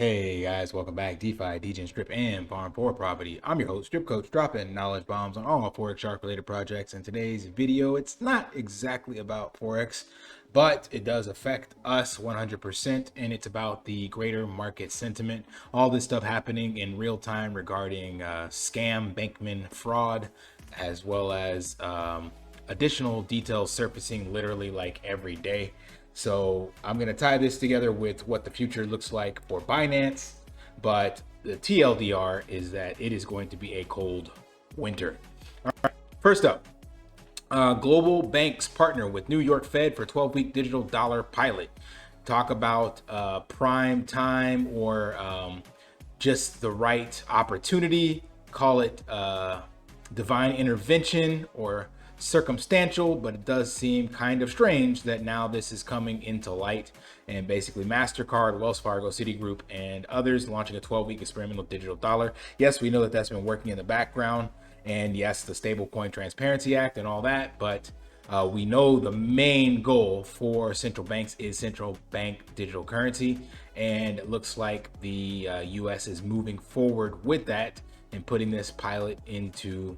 Hey guys, welcome back. DeFi, Degen, Strip, and Farm for Property. I'm your host, Strip Coach, dropping knowledge bombs on all Forex Shark related projects. In today's video, it's not exactly about Forex, but it does affect us 100%, and it's about the greater market sentiment. All this stuff happening in real time regarding scam, bankman fraud, as well as additional details surfacing literally like every day. So I'm going to tie this together with what the future looks like for Binance, but the TLDR is that it is going to be a cold winter. All right, first up, global banks partner with New York Fed for 12-week digital dollar pilot. Talk about prime time or just the right opportunity. Call it divine intervention or circumstantial, but it does seem kind of strange that now this is coming into light, and basically MasterCard, Wells Fargo, Citigroup, and others launching a 12-week experimental digital dollar. Yes, we know that that's been working in the background, and yes, the Stablecoin Transparency Act and all that, but we know the main goal for central banks is central bank digital currency, and it looks like the US is moving forward with that and putting this pilot into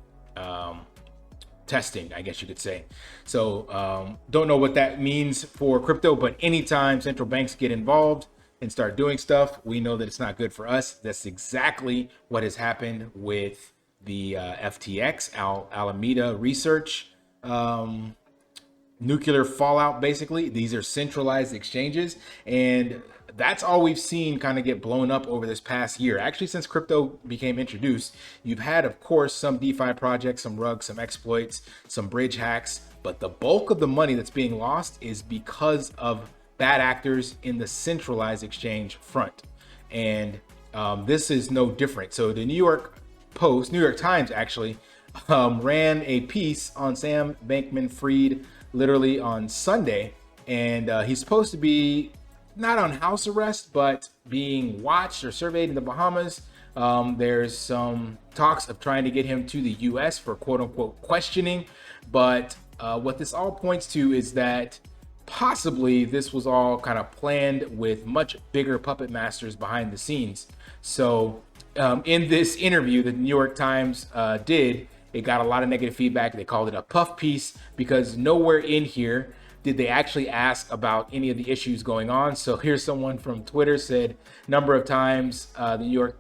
testing, I guess you could say. So don't know what that means for crypto, but anytime central banks get involved and start doing stuff, we know that it's not good for us. That's exactly what has happened with the FTX, Alameda Research, nuclear fallout. Basically, these are centralized exchanges, and that's all we've seen kind of get blown up over this past year. Actually, since crypto became introduced, you've had, of course, some DeFi projects, some rugs, some exploits, some bridge hacks, but the bulk of the money that's being lost is because of bad actors in the centralized exchange front. And this is no different. So the New York Times actually ran a piece on Sam Bankman-Fried literally on Sunday, and he's supposed to be not on house arrest, but being watched or surveyed in the Bahamas. There's some talks of trying to get him to the US for quote unquote questioning. But what this all points to is that possibly this was all kind of planned with much bigger puppet masters behind the scenes. So in this interview that the New York Times did, it got a lot of negative feedback. They called it a puff piece because nowhere in here did they actually ask about any of the issues going on. So here's someone from Twitter said, number of times New York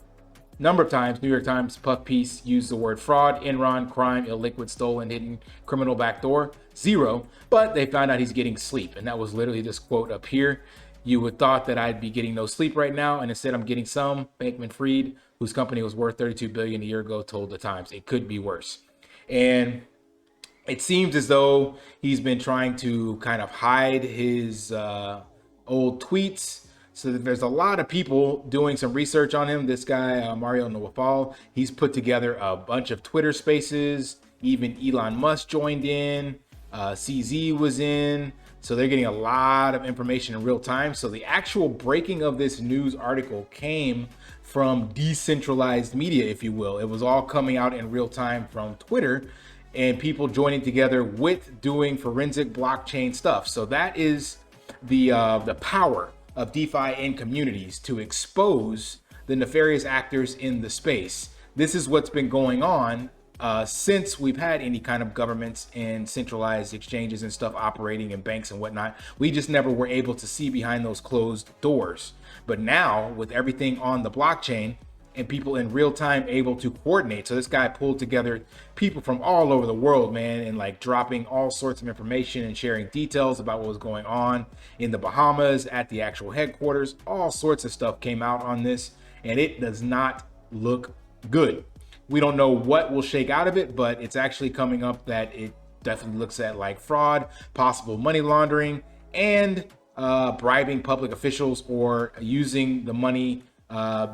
Times puff piece used the word fraud, Enron, crime, illiquid, stolen, hidden, criminal backdoor, 0. But they found out he's getting sleep. And that was literally this quote up here. You would thought that I'd be getting no sleep right now, and instead I'm getting some. Bankman-Fried, whose company was worth $32 billion a year ago, told the Times it could be worse. And it seems as though he's been trying to kind of hide his old tweets. So that there's a lot of people doing some research on him. This guy, Mario Nawafal, he's put together a bunch of Twitter spaces. Even Elon Musk joined in. CZ was in. So they're getting a lot of information in real time. So the actual breaking of this news article came from decentralized media, if you will. It was all coming out in real time from Twitter, and people joining together with doing forensic blockchain stuff. So that is the power of DeFi and communities to expose the nefarious actors in the space. This is what's been going on since we've had any kind of governments and centralized exchanges and stuff operating in banks and whatnot. We just never were able to see behind those closed doors. But now with everything on the blockchain, and people in real time able to coordinate. So this guy pulled together people from all over the world, man, and like dropping all sorts of information and sharing details about what was going on in the Bahamas at the actual headquarters. All sorts of stuff came out on this, and it does not look good. We don't know what will shake out of it, but it's actually coming up that it definitely looks at like fraud, possible money laundering, and bribing public officials or using the money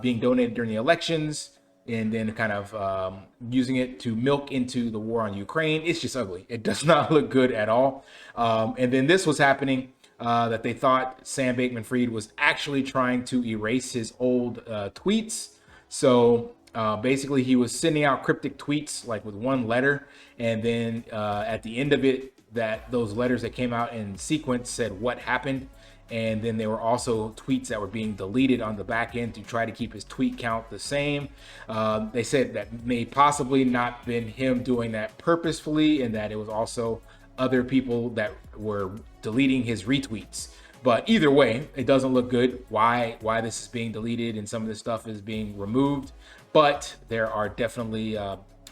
being donated during the elections, and then kind of using it to milk into the war on Ukraine. It's just ugly. It does not look good at all. And then this was happening that they thought Sam Bankman-Fried was actually trying to erase his old tweets. So basically he was sending out cryptic tweets like with one letter, and then at the end of it, that those letters that came out in sequence said what happened. And then there were also tweets that were being deleted on the back end to try to keep his tweet count the same. They said that may possibly not been him doing that purposefully, and that it was also other people that were deleting his retweets. But either way, it doesn't look good why this is being deleted and some of this stuff is being removed. But there are definitely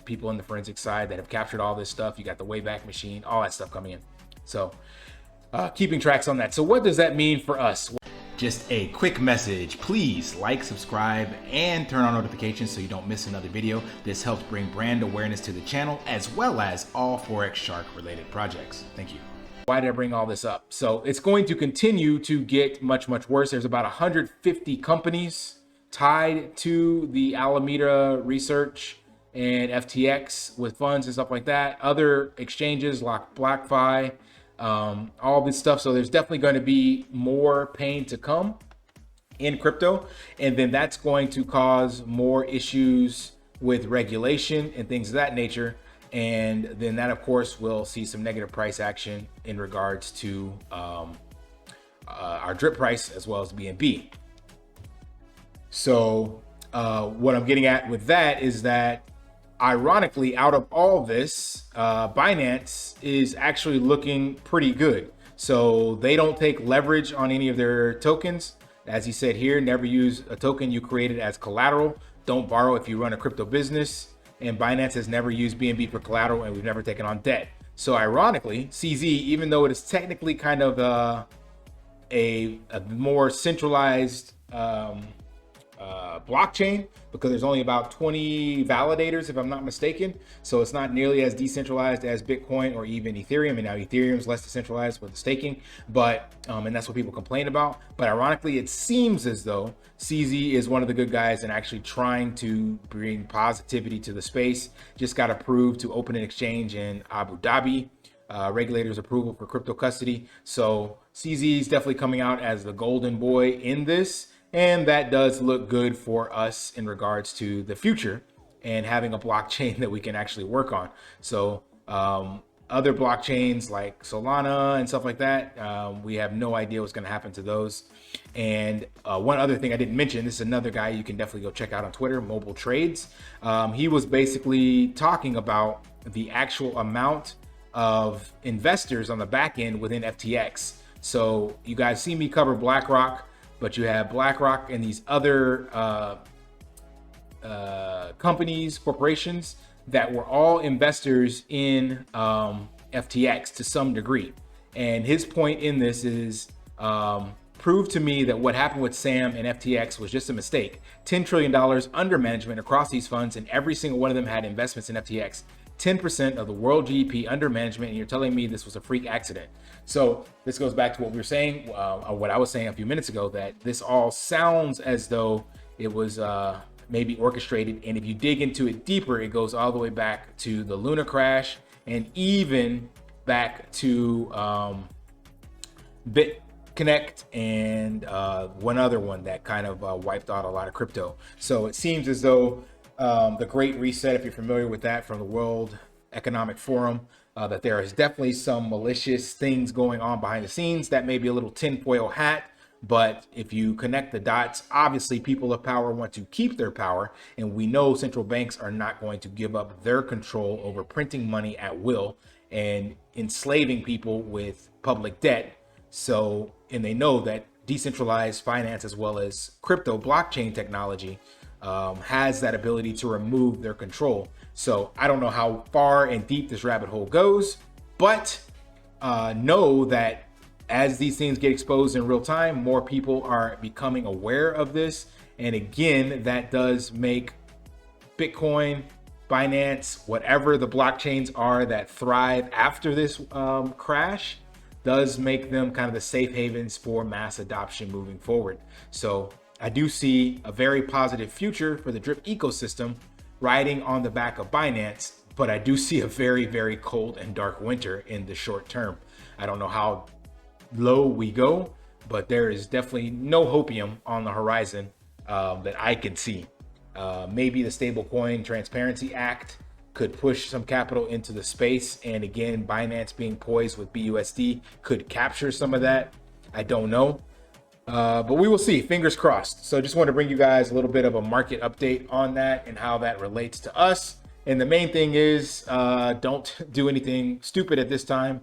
people in the forensic side that have captured all this stuff. You got the Wayback Machine, all that stuff coming in. So keeping tracks on that. So what does that mean for us? Just a quick message. Please like, subscribe, and turn on notifications so you don't miss another video. This helps bring brand awareness to the channel as well as all Forex Shark related projects. Thank you. Why did I bring all this up? So it's going to continue to get much, much worse. There's about 150 companies tied to the Alameda Research and FTX with funds and stuff like that. Other exchanges like BlockFi, all this stuff. So there's definitely going to be more pain to come in crypto. And then that's going to cause more issues with regulation and things of that nature. And then that, of course, will see some negative price action in regards to our drip price as well as BNB. So what I'm getting at with that is that, ironically, out of all this, Binance is actually looking pretty good. So they don't take leverage on any of their tokens. As he said here, never use a token you created as collateral. Don't borrow if you run a crypto business. And Binance has never used BNB for collateral, and we've never taken on debt. So ironically, CZ, even though it is technically kind of a more centralized blockchain, because there's only about 20 validators, if I'm not mistaken. So it's not nearly as decentralized as Bitcoin or even Ethereum. And now Ethereum is less decentralized with the staking, but and that's what people complain about. But ironically, it seems as though CZ is one of the good guys and actually trying to bring positivity to the space. Just got approved to open an exchange in Abu Dhabi. Regulators approval for crypto custody. So CZ is definitely coming out as the golden boy in this. And that does look good for us in regards to the future and having a blockchain that we can actually work on. So other blockchains like Solana and stuff like that, we have no idea what's going to happen to those. And one other thing I didn't mention, this is another guy you can definitely go check out on Twitter, Mobile Trades. He was basically talking about the actual amount of investors on the back end within FTX. So you guys see me cover BlackRock, but you have BlackRock and these other companies, corporations that were all investors in FTX to some degree. And his point in this is prove to me that what happened with Sam and FTX was just a mistake. $10 trillion under management across these funds, and every single one of them had investments in FTX. 10% of the world GDP under management, and you're telling me this was a freak accident. So this goes back to what we were saying, what I was saying a few minutes ago, that this all sounds as though it was maybe orchestrated. And if you dig into it deeper, it goes all the way back to the Luna crash and even back to BitConnect and one other one that kind of wiped out a lot of crypto. So it seems as though the Great Reset, if you're familiar with that from the World Economic Forum, that there is definitely some malicious things going on behind the scenes. That may be a little tinfoil hat, but if you connect the dots, obviously people of power want to keep their power, and we know central banks are not going to give up their control over printing money at will and enslaving people with public debt. So, and they know that decentralized finance as well as crypto blockchain technology has that ability to remove their control. So I don't know how far and deep this rabbit hole goes, but know that as these things get exposed in real time, more people are becoming aware of this. And again, that does make Bitcoin, Binance, whatever the blockchains are that thrive after this crash, does make them kind of the safe havens for mass adoption moving forward. So I do see a very positive future for the drip ecosystem riding on the back of Binance, but I do see a very, very cold and dark winter in the short term. I don't know how low we go, but there is definitely no hopium on the horizon that I can see. Maybe the Stablecoin Transparency Act could push some capital into the space. And again, Binance being poised with BUSD could capture some of that. I don't know. But we will see, fingers crossed. So just want to bring you guys a little bit of a market update on that and how that relates to us. And the main thing is don't do anything stupid at this time.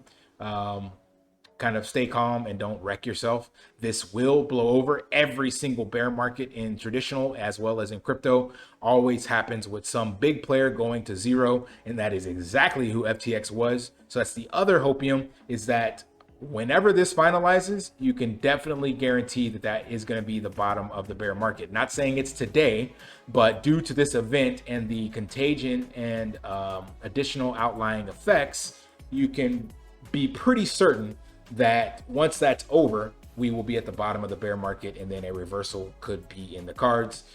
Kind of stay calm and don't wreck yourself. This will blow over. Every single bear market in traditional as well as in crypto always happens with some big player going to zero. And that is exactly who FTX was. So that's the other hopium, is that whenever this finalizes, you can definitely guarantee that that is going to be the bottom of the bear market. Not saying it's today, but due to this event and the contagion and additional outlying effects, you can be pretty certain that once that's over, we will be at the bottom of the bear market, and then a reversal could be in the cards.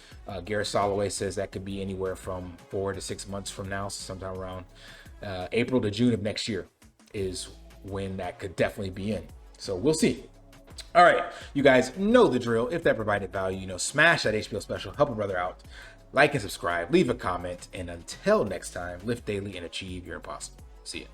Gareth Soloway says that could be anywhere from 4 to 6 months from now, so sometime around April to June of next year is when that could definitely be in. So we'll see. All right, you guys know the drill. If that provided value, smash that HBO special, help a brother out, like and subscribe, leave a comment, and until next time, lift daily and achieve your impossible. See ya.